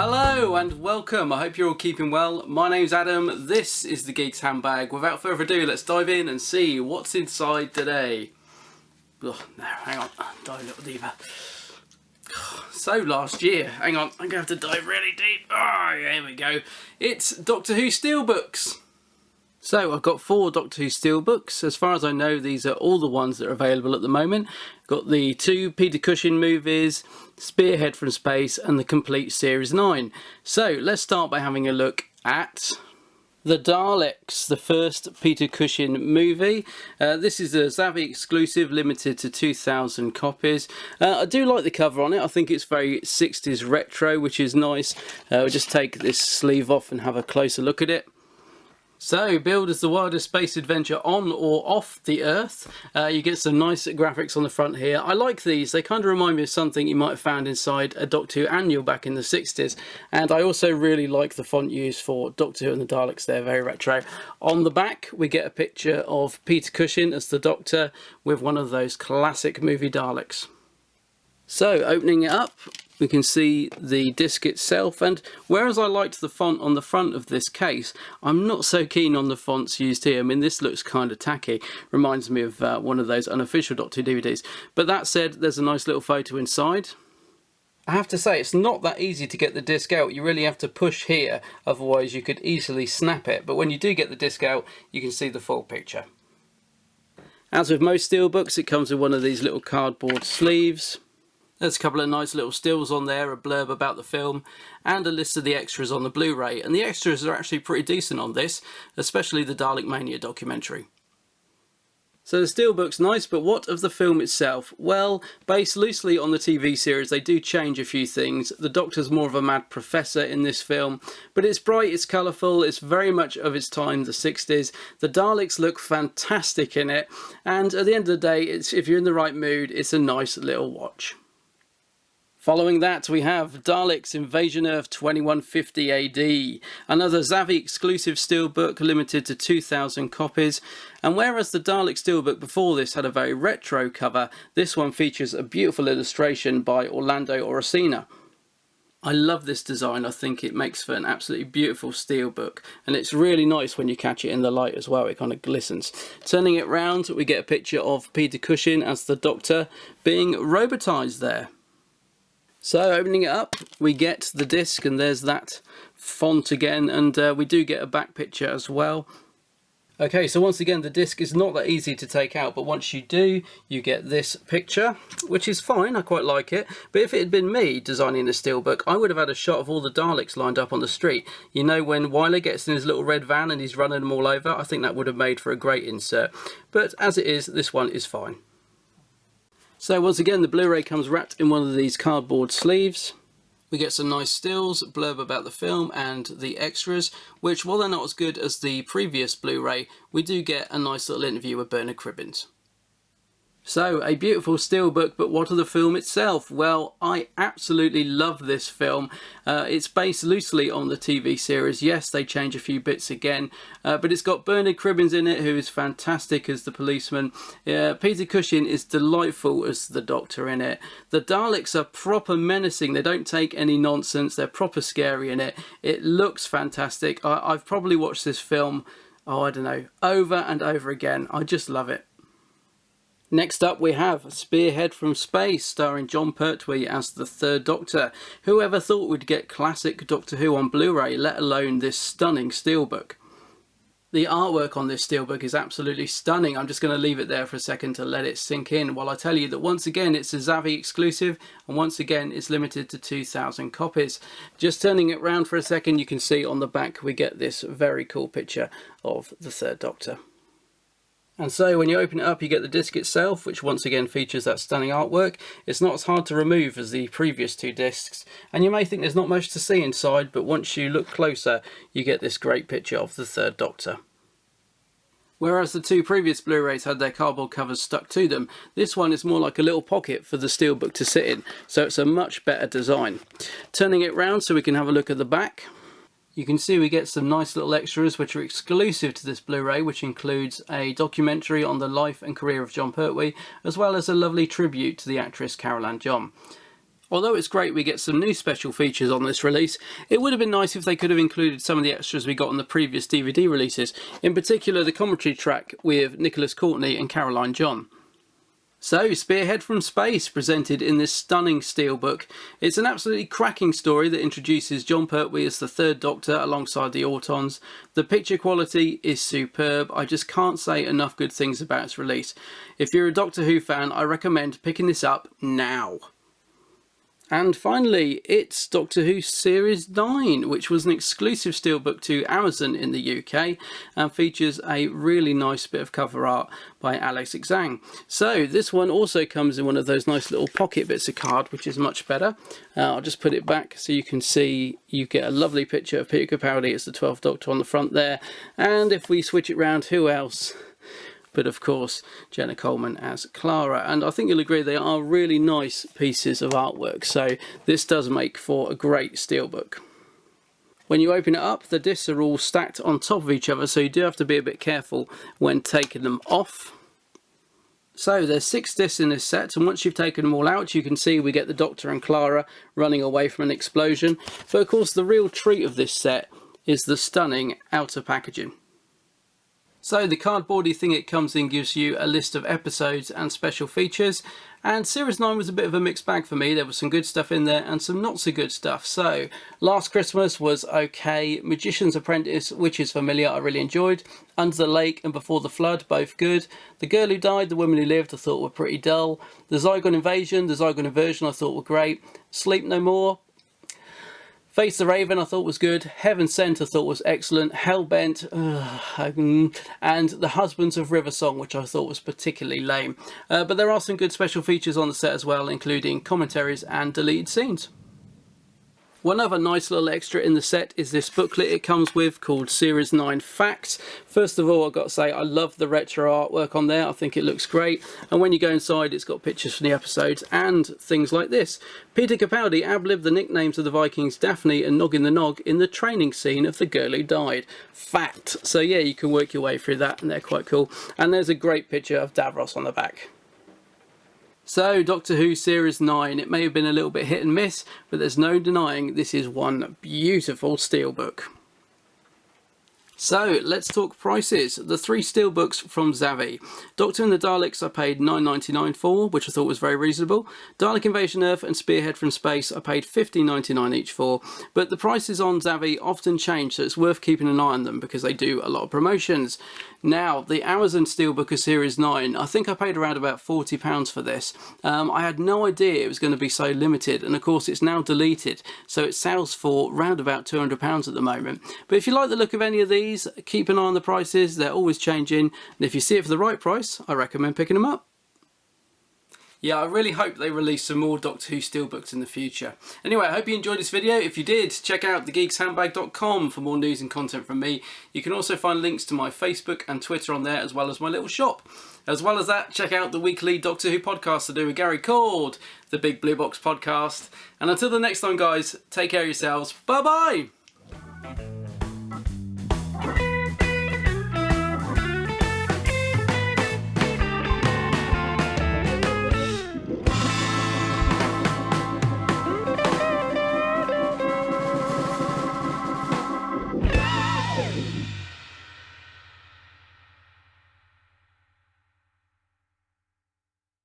Hello and welcome, I hope you're all keeping well. My name's Adam, this is the Geeks Handbag. Without further ado, let's dive in and see what's inside today. Oh, no, hang on, dive a little deeper. So last year, hang on, I'm going to have to dive really deep. Oh, yeah, here we go. It's Doctor Who Steelbooks. So I've got 4 Doctor Who Steelbooks. As far as I know, these are all the ones that are available at the moment. Got the 2 Peter Cushing movies, Spearhead from Space and the complete Series 9. So let's start by having a look at the Daleks, the first Peter Cushing movie. This is a Zavvi exclusive, limited to 2,000 copies. I do like the cover on it. I think it's very 60s retro, which is nice. We'll just take this sleeve off and have a closer look at it. So, billed as the wildest space adventure on or off the Earth. You get some nice graphics on the front here. I like these. They kind of remind me of something you might have found inside a Doctor Who annual back in the 60s. And I also really like the font used for Doctor Who and the Daleks. They're very retro. On the back, we get a picture of Peter Cushing as the Doctor with one of those classic movie Daleks. So, opening it up, we can see the disc itself, and whereas I liked the font on the front of this case, I'm not so keen on the fonts used here. I mean, this looks kind of tacky. Reminds me of one of those unofficial Doctor Who DVDs. But that said, there's a nice little photo inside. I have to say, it's not that easy to get the disc out. You really have to push here, otherwise you could easily snap it. But when you do get the disc out, you can see the full picture. As with most steelbooks, it comes with one of these little cardboard sleeves. There's a couple of nice little stills on there, a blurb about the film, and a list of the extras on the Blu-ray. And the extras are actually pretty decent on this, especially the Dalek Mania documentary. So the steelbook's nice, but what of the film itself? Well, based loosely on the TV series, they do change a few things. The Doctor's more of a mad professor in this film, but it's bright, it's colourful, it's very much of its time, the 60s. The Daleks look fantastic in it, and at the end of the day, if you're in the right mood, it's a nice little watch. Following that, we have Daleks Invasion Earth 2150 AD, another Zavvi exclusive steelbook limited to 2,000 copies. And whereas the Dalek steelbook before this had a very retro cover, this one features a beautiful illustration by Orlando Oracina. I love this design. I think it makes for an absolutely beautiful steelbook, and it's really nice when you catch it in the light as well. It kind of glistens. Turning it round, we get a picture of Peter Cushing as the Doctor being robotised there. So opening it up, we get the disc, and there's that font again, and we do get a back picture as well. Okay, so once again, the disc is not that easy to take out, but once you do, you get this picture, which is fine, I quite like it. But if it had been me designing the steelbook, I would have had a shot of all the Daleks lined up on the street. You know, when Wyler gets in his little red van and he's running them all over, I think that would have made for a great insert. But as it is, this one is fine. So once again, the Blu-ray comes wrapped in one of these cardboard sleeves. We get some nice stills, blurb about the film and the extras, which while they're not as good as the previous Blu-ray, we do get a nice little interview with Bernard Cribbins. So, a beautiful steelbook, but what of the film itself? Well, I absolutely love this film. It's based loosely on the TV series. Yes, they change a few bits again, but it's got Bernard Cribbins in it, who is fantastic as the policeman. Peter Cushing is delightful as the Doctor in it. The Daleks are proper menacing. They don't take any nonsense. They're proper scary in it. It looks fantastic. I've probably watched this film, I don't know, over and over again. I just love it. Next up we have Spearhead from Space, starring Jon Pertwee as the Third Doctor. Whoever thought we'd get classic Doctor Who on Blu-ray, let alone this stunning steelbook. The artwork on this steelbook is absolutely stunning. I'm just going to leave it there for a second to let it sink in while I tell you that once again it's a Zavvi exclusive, and once again it's limited to 2,000 copies. Just turning it round for a second, you can see on the back we get this very cool picture of the Third Doctor. And so when you open it up, you get the disc itself, which once again features that stunning artwork. It's not as hard to remove as the previous 2 discs, and you may think there's not much to see inside, but once you look closer, you get this great picture of the Third Doctor. Whereas the 2 previous Blu-rays had their cardboard covers stuck to them, this one is more like a little pocket for the steelbook to sit in, so it's a much better design. Turning it round so we can have a look at the back. You can see we get some nice little extras which are exclusive to this Blu-ray, which includes a documentary on the life and career of Jon Pertwee, as well as a lovely tribute to the actress Carol Ann John. Although it's great we get some new special features on this release, it would have been nice if they could have included some of the extras we got on the previous DVD releases, in particular the commentary track with Nicholas Courtney and Caroline John. So, Spearhead from Space, presented in this stunning steelbook. It's an absolutely cracking story that introduces John Pertwee as the third Doctor alongside the Autons. The picture quality is superb. I just can't say enough good things about its release. If you're a Doctor Who fan, I recommend picking this up now. And finally, it's Doctor Who Series 9, which was an exclusive steelbook to Amazon in the UK and features a really nice bit of cover art by Alex Zhang. So this one also comes in one of those nice little pocket bits of card, which is much better. I'll just put it back so you can see you get a lovely picture of Peter Capaldi as the 12th Doctor on the front there. And if we switch it round, who else? But of course Jenna Coleman as Clara, and I think you'll agree they are really nice pieces of artwork, so this does make for a great steelbook. When you open it up, the discs are all stacked on top of each other, so you do have to be a bit careful when taking them off. So there's 6 discs in this set, and once you've taken them all out, you can see we get the Doctor and Clara running away from an explosion. But of course the real treat of this set is the stunning outer packaging. So the cardboardy thing it comes in gives you a list of episodes and special features, and Series 9 was a bit of a mixed bag for me. There was some good stuff in there and some not so good stuff. So Last Christmas was okay, Magician's Apprentice, which is familiar, I really enjoyed, Under the Lake and Before the Flood, both good. The Girl Who Died, The Woman Who Lived I thought were pretty dull. The Zygon Invasion, The Zygon Inversion I thought were great. Sleep No More, Face the Raven I thought was good, Heaven Sent I thought was excellent, Hellbent, and The Husbands of River Song, which I thought was particularly lame. But there are some good special features on the set as well, including commentaries and deleted scenes. One other nice little extra in the set is this booklet it comes with called Series 9 Facts. First of all, I've got to say I love the retro artwork on there. I think it looks great. And when you go inside, it's got pictures from the episodes and things like this. Peter Capaldi ad-libbed the nicknames of the Vikings Daphne and Noggin the Nog in the training scene of The Girl Who Died. Fact. So yeah, you can work your way through that and they're quite cool. And there's a great picture of Davros on the back. So, Doctor Who Series 9, it may have been a little bit hit and miss, but there's no denying this is one beautiful steelbook. So, let's talk prices. The 3 steelbooks from Zavvi. Doctor and the Daleks I paid $9.99 for, which I thought was very reasonable. Dalek Invasion Earth and Spearhead from Space I paid $15.99 each for, but the prices on Zavvi often change, so it's worth keeping an eye on them because they do a lot of promotions. Now, the Amazon Steelbook of Series 9, I think I paid around about £40 for this. I had no idea it was going to be so limited, and of course it's now deleted, so it sells for around about £200 at the moment. But if you like the look of any of these, keep an eye on the prices, they're always changing, and if you see it for the right price, I recommend picking them up. Yeah, I really hope they release some more Doctor Who Steelbooks in the future. Anyway, I hope you enjoyed this video. If you did, check out thegeekshandbag.com for more news and content from me. You can also find links to my Facebook and Twitter on there, as well as my little shop. As well as that, check out the weekly Doctor Who podcast I do with Gary called The Big Blue Box Podcast. And until the next time, guys, take care of yourselves. Bye-bye!